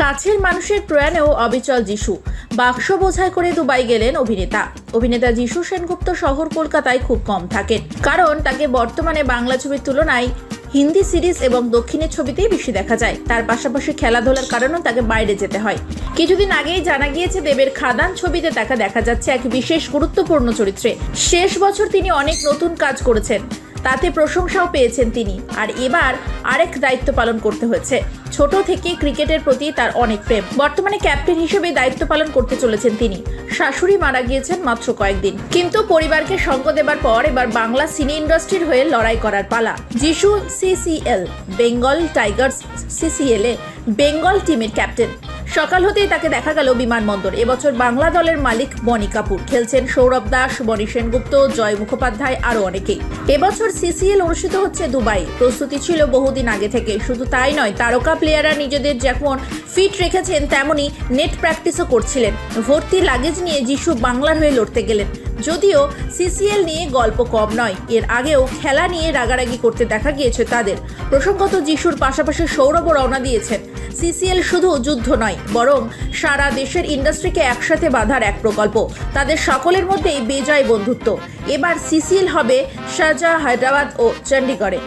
কাছের মানুষের প্রয়াণেও অবিচল যিশু। বাক্স বোঝাই করে দুবাই গেলেন অভিনেতা যিশু সেনগুপ্ত শহর কলকাতায় খুব কম থাকেন, কারণ তাকে বর্তমানে বাংলা ছবির তুলনায় হিন্দি সিরিজ এবং দক্ষিণের ছবিতেই বেশি দেখা যায়। তার পাশাপাশি খেলাধুলার কারণেও তাকে বাইরে যেতে হয়। কিছুদিন আগেই জানা গিয়েছে দেবের খাদান ছবিতে তাকে দেখা যাচ্ছে এক বিশেষ গুরুত্বপূর্ণ চরিত্রে। শেষ বছর তিনি অনেক নতুন কাজ করেছেন, তাতে প্রশংসাও পেয়েছেন তিনি। আর এবার আরেক দায়িত্ব পালন করতে হয়েছে। ছোট থেকে ক্রিকেটের প্রতি তার অনেক প্রেম। বর্তমানে ক্যাপ্টেন হিসেবে দায়িত্ব পালন করতে চলেছেন তিনি। শাশুড়ি মারা গিয়েছেন মাত্র কয়েকদিন, কিন্তু পরিবারকে সঙ্গ দেবার পর এবার বাংলা সিনে ইন্ডাস্ট্রির হয়ে লড়াই করার পালা। যিশু CCL বেঙ্গল টাইগার্স CCL এ বেঙ্গল টিমের ক্যাপ্টেন। সকাল হতেই তাকে দেখা গেল বিমানবন্দর। এবছর বাংলা দলের মালিক বনি কাপুর, খেলছেন সৌরভ দাস, বনি সেনগুপ্ত, জয় মুখোপাধ্যায়, আরো অনেকেই। এবছর CCL অনুষ্ঠিত হচ্ছে দুবাই। প্রস্তুতি ছিল বহুদিন আগে থেকে। শুধু তাই নয়, তারকা প্লেয়াররা নিজেদের যেমন ফিট রেখেছেন তেমনি নেট প্র্যাকটিসও করছিলেন। ভর্তি লাগেজ নিয়ে যিশু বাংলার হয়ে লড়তে গেলেন। যদিও CCL নিয়ে গল্প কম নয়, এর আগেও খেলা নিয়ে রাগারাগি করতে দেখা গিয়েছে তাদের। প্রসঙ্গত, যিশুর পাশাপাশি সৌরভও রওনা দিয়েছেন। CCL শুধু যুদ্ধ নয়, বরং সারা দেশের ইন্ডাস্ট্রিকে একসাথে বাঁধার এক প্রকল্প। তাদের সকলের মধ্যেই বেজায় বন্ধুত্ব। এবার CCL হবে শারজাহ, হায়দ্রাবাদ ও চণ্ডীগড়ে।